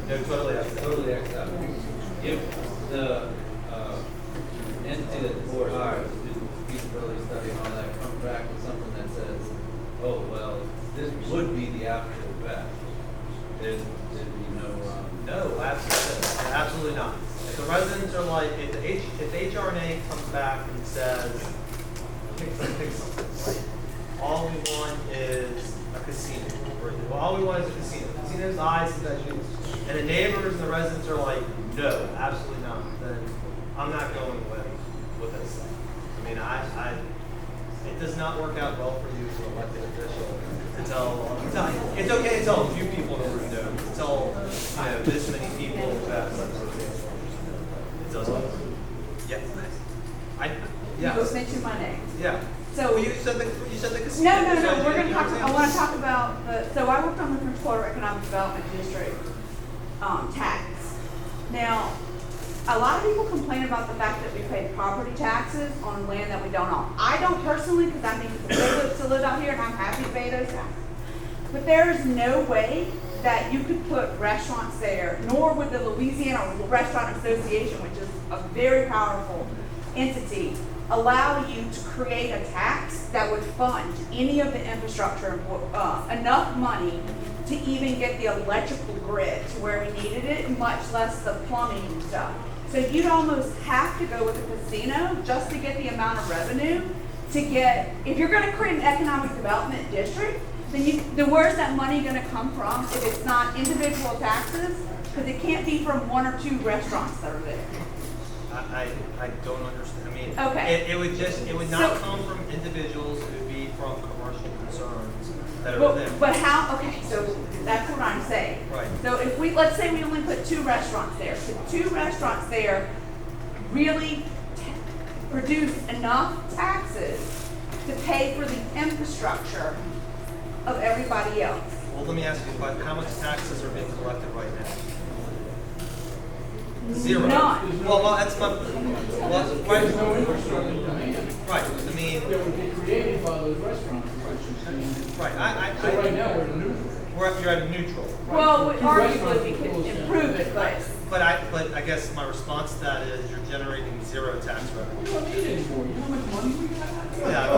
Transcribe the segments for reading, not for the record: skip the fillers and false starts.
No, totally accept. Totally accept. If the entity that the board hires to do the feasibility study and all that comes back with something that says, oh, well, this would be the actual best, there'd be no, No, absolutely not. If the residents are like, if HRNA comes back and says, pick something, right? All we want is a casino. Well, all we want is a casino. Casinos, eyes, concessions. And the neighbors and the residents are like, no, absolutely not. Then I'm not going with this. I mean, it does not work out well for you as an elected official to tell it's okay to tell a few people in the room no, to tell this many people that it doesn't. Yes. You just mentioned my name. Yeah. So well, you said the casino. No. We're going to talk. I want to talk about the. So I worked on the Prince Porter Economic Development District tax. Now, a lot of people complain about the fact that we pay property taxes on land that we don't own. I don't personally, because I think it's a privilege to live out here, and I'm happy to pay those taxes. But there is no way that you could put restaurants there, nor would the Louisiana Restaurant Association, which is a very powerful entity, allow you to create a tax that would fund any of the infrastructure, enough money to even get the electrical grid to where we needed it, much less the plumbing and stuff. So you'd almost have to go with a casino just to get the amount of revenue to get, if you're going to create an economic development district, then where's that money going to come from if it's not individual taxes? Because it can't be from one or two restaurants that are there. I don't understand. I mean, okay. it would not come from individuals. It would be from commercial concerns that are there. But how? Okay, so that's what I'm saying. Right. So if let's say we only put two restaurants there. Could two restaurants there really produce enough taxes to pay for the infrastructure of everybody else? Well, let me ask you a question. How much taxes are being collected right now? Zero. None. Well, that's my. There's no infrastructure demand. Right. I mean. That would be created by those restaurants. Right. So right now we're in neutral. You're at a neutral. Well, Two arguably we could restaurants improve it, But I guess my response to that is you're generating zero tax revenue. We don't need it anymore. You know how much money we got? Yeah.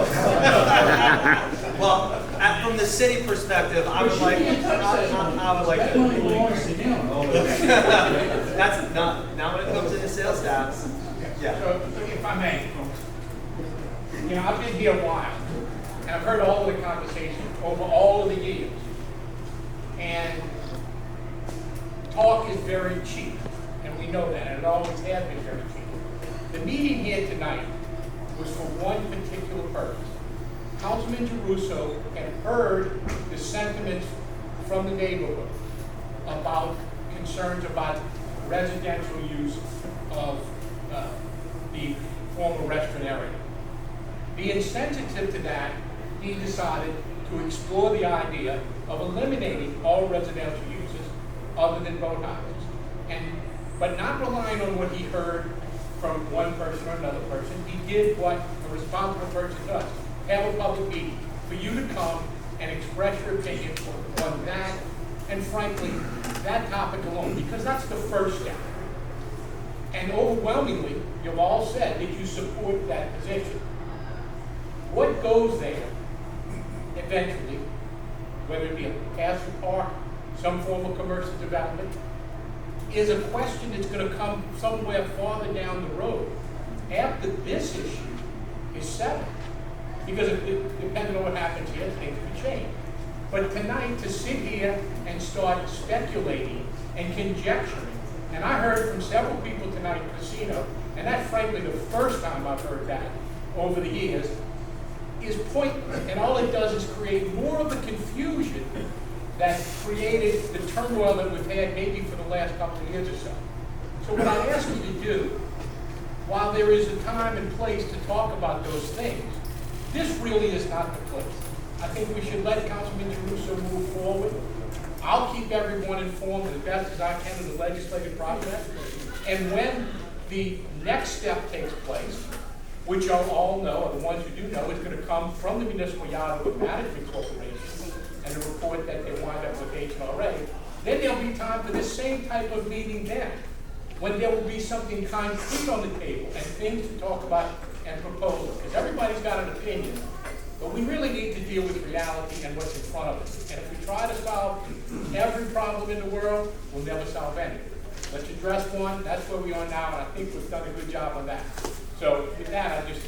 Well, from the city perspective, I would like. I would like that to. money belongs to them. That's not when it comes into sales tax. Yeah. So if I may, I've been here a while, and I've heard all of the conversation over all of the years. And talk is very cheap, and we know that, and it always has been very cheap. The meeting here tonight was for one particular purpose. Councilman Giarrusso had heard the sentiments from the neighborhood about concerns about residential use of the former restaurant area. Being sensitive to that, he decided to explore the idea of eliminating all residential uses other than boat houses. But not relying on what he heard from one person or another person, he did what a responsible person does. Have a public meeting for you to come and express your opinion on that, and frankly, that topic alone, because that's the first step. And overwhelmingly, you've all said that you support that position. What goes there eventually, whether it be a castle park, some form of commercial development, is a question that's going to come somewhere farther down the road after this issue is settled. Because depending on what happens here, things could change. But tonight, to sit here and start speculating and conjecturing, and I heard from several people tonight at casino, and that's frankly the first time I've heard that over the years, is pointless. And all it does is create more of the confusion that created the turmoil that we've had maybe for the last couple of years or so. So what I ask you to do, while there is a time and place to talk about those things, this really is not the place. I think we should let Councilman Giarrusso move forward. I'll keep everyone informed as best as I can of the legislative process. And when the next step takes place, which you all know, or the ones who do know, is going to come from the Municipal Yard Management Corporation and the report that they wind up with HRA, Then there'll be time for this same type of meeting then, when there will be something concrete on the table and things to talk about and propose. Because everybody's got an opinion, but we really need to deal with reality and what's in front of us. And if we try to solve every problem in the world, we'll never solve any. Let's address one, that's where we are now, and I think we've done a good job on that. So with that, I just